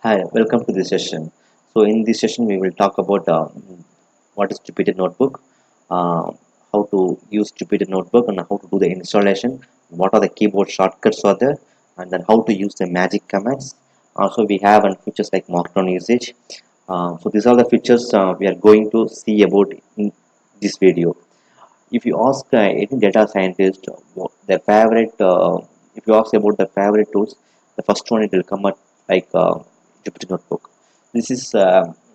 Hi, welcome to this session. So, in this session, we will talk about what is Jupyter Notebook, uh, how to use Jupyter Notebook, and how to do the installation. What are the keyboard shortcuts are there, and then how to use the magic commands. Also, we have features like Markdown usage. So, these are the features we are going to see about in this video. If you ask any data scientist what their favorite, if you ask about the favorite tools, the first one it will come up like Jupyter Notebook. This is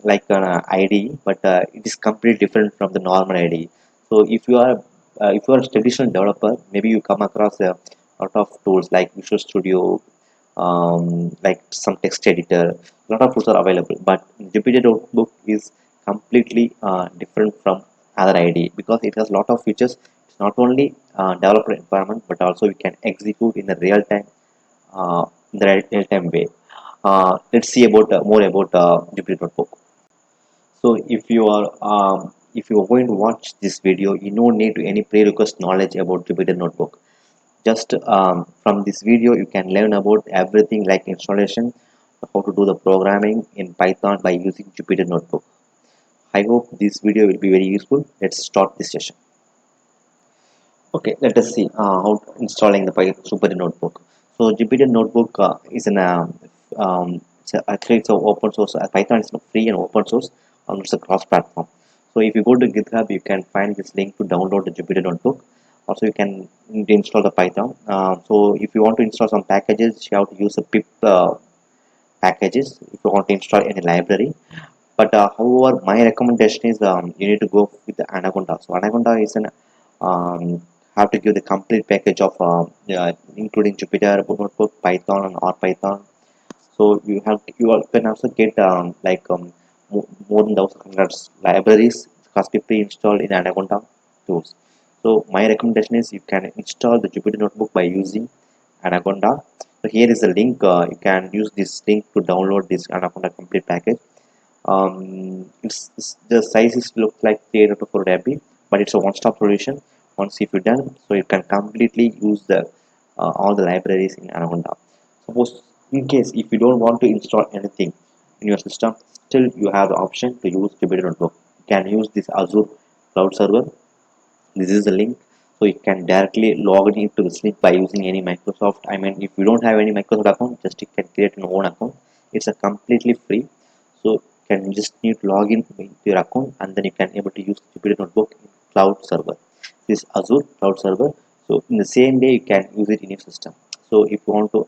like an IDE, but it is completely different from the normal IDE. So if you are a traditional developer, maybe you come across a lot of tools like Visual Studio, like some text editor. A lot of tools are available, but Jupyter Notebook is completely different from other IDE because it has a lot of features. It's not only developer environment, but also you can execute in the real time, in the real time way. Let's see about more about Jupyter Notebook. So if you are going to watch this video, you don't need to any prerequisite knowledge about Jupyter Notebook. Just from this video, you can learn about everything like installation, how to do the programming in Python by using Jupyter Notebook. I hope this video will be very useful. Let's start this session. Okay, let us see how installing the Jupyter Notebook. So Jupyter Notebook is actually it's an open source. Python is free and open source, and it's a cross-platform. So if you go to GitHub, you can find this link to download the Jupyter Notebook. Also, you can install the Python. So if you want to install some packages, you have to use the pip packages if you want to install any library. But however, my recommendation is you need to go with the Anaconda. So Anaconda is an have to give the complete package of including Jupyter Notebook, Python, and or Python. So can also get more than 1,100 libraries must pre-installed in Anaconda tools. So my recommendation is you can install the Jupyter Notebook by using Anaconda. So here is the link. You can use this link to download this Anaconda complete package. The sizes look like 3 to 4 MB, but it's a one-stop solution. Once if you're done, so you can completely use the all the libraries in Anaconda. Suppose in case if you don't want to install anything in your system, still you have the option to use Jupyter Notebook. You can use this Azure Cloud Server. This is the link, so you can directly log into this link by using any Microsoft. I mean, if you don't have any Microsoft account, just you can create an own account. It's a completely free, so you can just need to log in into your account, and then you can able to use Jupyter Notebook in Cloud Server. This Azure Cloud Server. So in the same way, you can use it in your system. So if you want to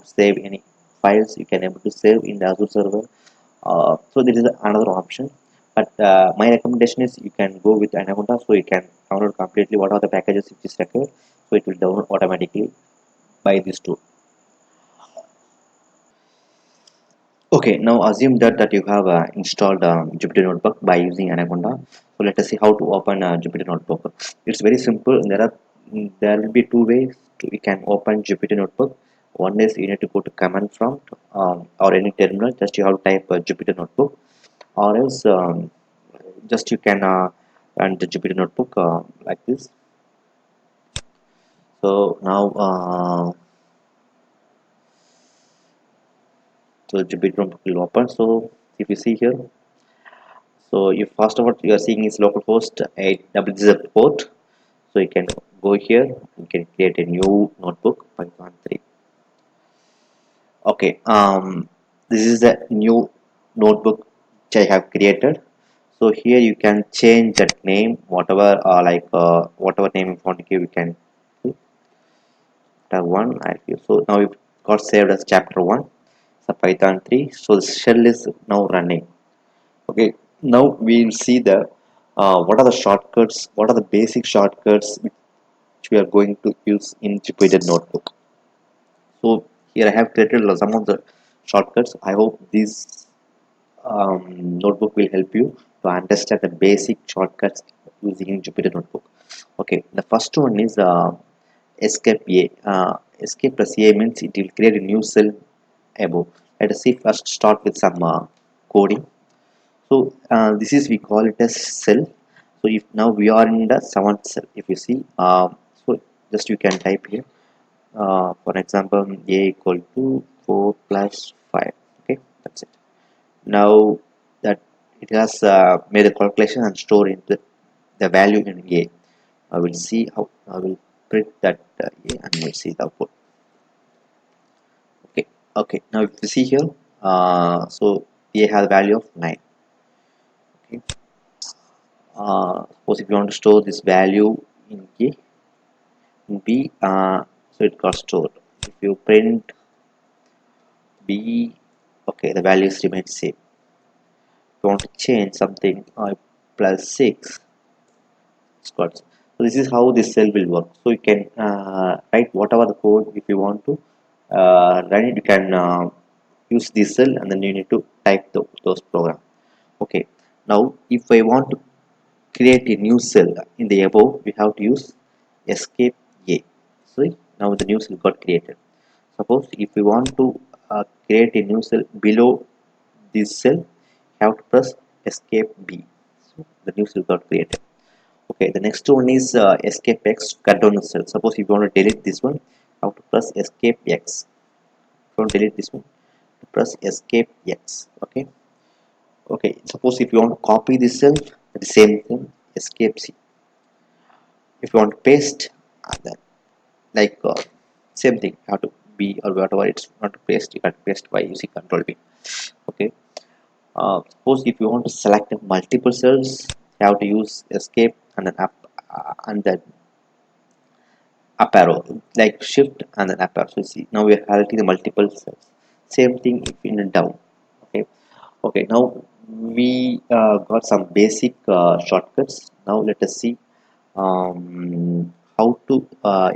save any files, you can able to save in the Azure server. So there is another option, but my recommendation is you can go with Anaconda, so you can download completely what are the packages which is required, so it will download automatically by this tool. Okay, now assume that you have installed Jupyter Notebook by using Anaconda. So let us see how to open Jupyter Notebook. It's very simple. There will be two ways you can open Jupyter Notebook. One is you need to go to command prompt or any terminal. Just you have to type Jupyter Notebook, or else just you can run the Jupyter Notebook like this. So now the Jupyter Notebook will open. So if you see here, so if first of what you are seeing is localhost 800 port, so you can go here, you can create a new notebook Python 3. Okay, this is the new notebook which I have created. So here you can change that name, whatever whatever name you want to give, you can do. Chapter 1 I feel. So now it got saved as chapter 1. So Python 3. So the shell is now running. Okay, now we will see the what are the shortcuts, what are the basic shortcuts which we are going to use in Jupyter Notebook. So here I have created some of the shortcuts. I hope this notebook will help you to understand the basic shortcuts using Jupyter Notebook. Okay, the first one is escape A. Escape plus A means it will create a new cell above. Let us see first start with some coding. So this is we call it as cell. So if now we are in the seventh cell, if you see, so just you can type here. For example, a equal to 4 plus 5. Okay, Now that it has made a calculation and stored into the value in A. I will see how I will print that A and we'll see the output. Okay, okay. Now if you see here, so A has a value of 9. Okay. Suppose if you want to store this value in A, in B, so it got stored. If you print B, okay, the values remain same. If you want to change something, plus 6, it's got. So this is how this cell will work. So you can write whatever the code if you want to run it. You can use this cell and then you need to type those programs. Okay. Now if I want to create a new cell in the above, we have to use escape A. See, now the new cell got created. Suppose if we want to create a new cell below this cell, you have to press escape B. So the new cell got created. Okay, the next one is escape X to cut down the cell. Suppose if you want to delete this one, you have to press escape X. If you want to delete this one, press escape X. Okay. Okay. Suppose if you want to copy this cell, the same thing, escape C. If you want to paste, then like same thing, you have to B or whatever it's not to paste, you can paste by using Control B. Okay. Suppose if you want to select multiple cells, you have to use escape and then up and then up arrow, like shift and then up arrow. So see, now we are highlighting the multiple cells. Same thing if in and down. Okay. Okay, now we got some basic shortcuts. Now let us see how to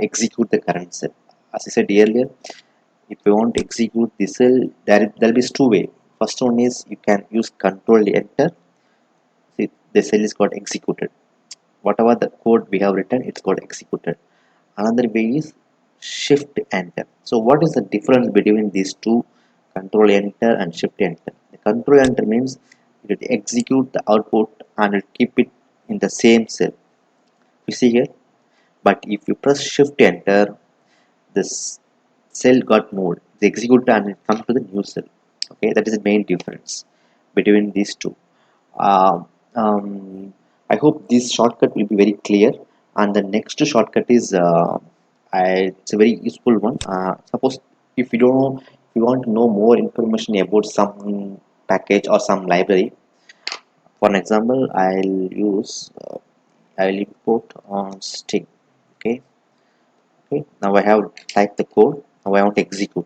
execute the current cell. As I said earlier, if you want to execute the cell, there'll be two way. First one is you can use Control Enter. See, the cell is got executed. Whatever the code we have written, it's got executed. Another way is Shift Enter. So what is the difference between these two, Control Enter and Shift Enter? The Control Enter means it will execute the output and will keep it in the same cell. You see here, but if you press Shift Enter, this cell got moved, it's executed and it comes to the new cell. Okay, that is the main difference between these two. um, um, I hope this shortcut will be very clear. And the next shortcut is it's a very useful one. Suppose if you don't know, if you want to know more information about some package or some library. For an example, I'll import on Sting. Okay. Okay, now I have typed the code. Now I want to execute.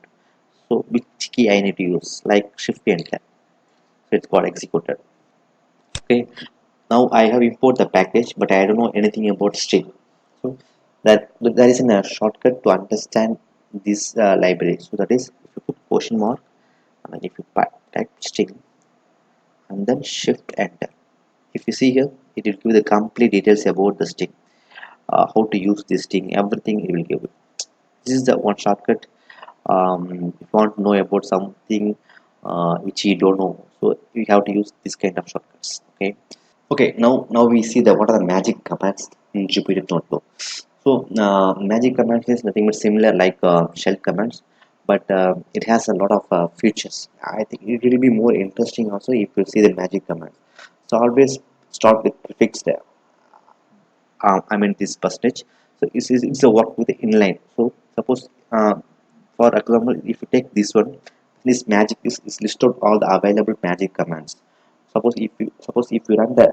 So which key I need to use, like Shift Enter. So it's got executed. Okay, now I have import the package, but I don't know anything about string. So that is a shortcut to understand this library. So that is, if you put question mark and then if you type string and then Shift Enter. If you see here, it will give the complete details about the string, how to use this string, everything it will give you. This is the one shortcut. If you want to know about something which you don't know, so you have to use this kind of shortcuts. Okay. Okay, now we see the what are the magic commands in Jupyter Notebook. So magic commands is nothing but similar like shell commands, but it has a lot of features. I think it will be more interesting also if you see the magic command. So always start with prefix there. I mean this percentage. So it's a work with the inline. So suppose for example, if you take this one, this magic is listed all the available magic commands. Suppose if you run the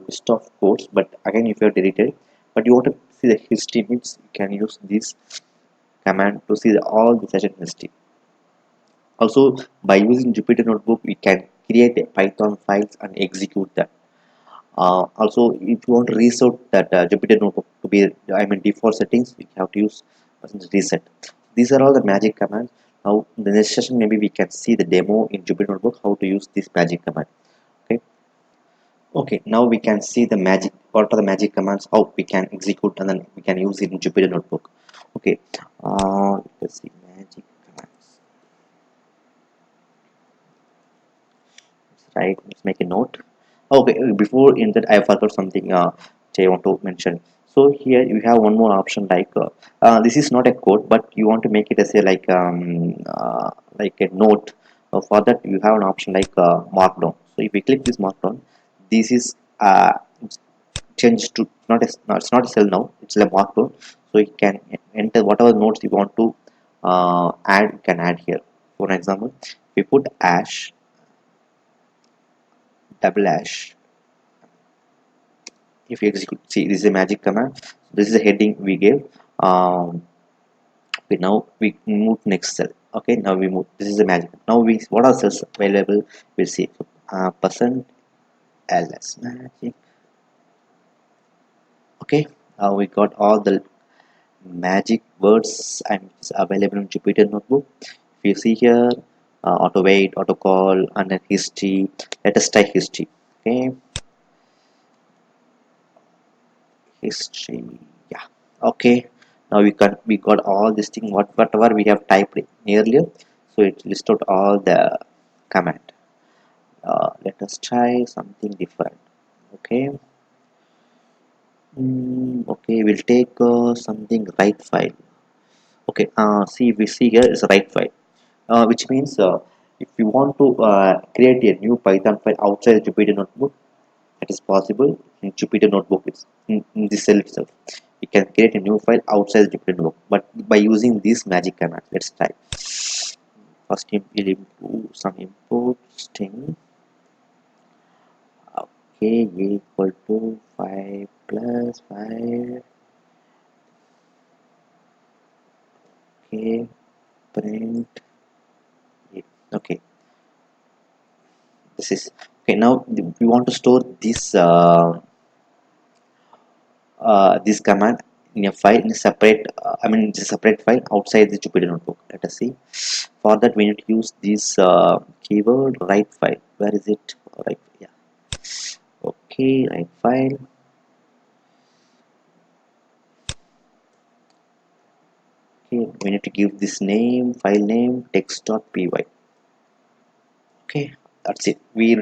list of codes, but again if you are deleted, but you want to see the history, means you can use this command to see all the session history. Also, by using Jupyter Notebook, we can create a Python files and execute them. Also, if you want to reset that Jupyter Notebook to be, I mean, default settings, we have to use reset. These are all the magic commands. Now, in the next session, maybe we can see the demo in Jupyter Notebook how to use this magic command. Okay. Okay. Now we can see the magic. What are the magic commands? How we can execute and then we can use it in Jupyter Notebook. Okay. Let's see magic commands. Right. Let's make a note. Okay, before in that I forgot something which I want to mention. So here you have one more option, like this is not a code, but you want to make it as a like a note. For that you have an option like markdown. So if we click this markdown, this is changed to not as no, it's not a cell now, it's a markdown. So you can enter whatever nodes you want to add, you can add here. For example, if we put ash double ash, if you execute, see this is a magic command. This is a heading we gave. Okay, now we move to next cell. Okay, now we move, this is a magic. Now we, what are cells available, we'll see. Percent ls magic. Okay, now we got all the magic words and it's available in Jupyter Notebook. If you see here, auto wait, auto call, and then history. Let us try history. Okay, history. Yeah. Okay. Now we got all this thing whatever we have typed earlier. So it lists out all the command. Let us try something different. Okay. Okay, we'll take something write file. Okay. See, we see here is a write file, which means if you want to create a new Python file outside Jupyter Notebook, that is possible in Jupyter Notebook. It's in this cell itself. You can create a new file outside the Jupyter Notebook, but by using this magic command. Let's try. First, we'll import some import string. Okay, equal to 5 plus 5. Okay, print. Okay, this is okay. Now we want to store this command in a file, in a separate I mean it's a separate file outside the Jupyter Notebook. Let us see. For that we need to use this keyword write file. Where is it? Right, yeah. Okay, write file. Okay, we need to give this name, file name text.py. Okay, that's it. We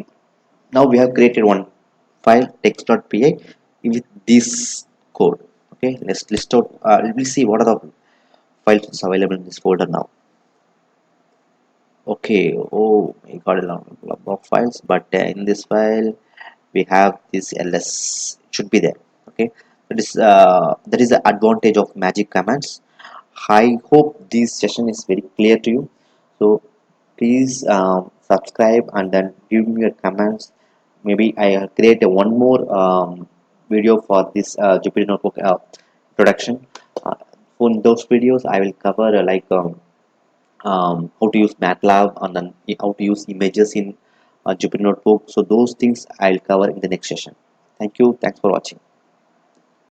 now we have created one file text.py with this code. Okay, let's list out, we'll see what are the files available in this folder now. Okay, oh, I got a lot of files, but in this file we have this ls, it should be there. Okay, that is the advantage of magic commands. I hope this session is very clear to you. So please subscribe and then give me your comments. Maybe I create a one more video for this Jupyter Notebook production. uh, for those videos I will cover how to use MATLAB and then how to use images in Jupyter Notebook. So those things I'll cover in the next session. Thank you. Thanks for watching.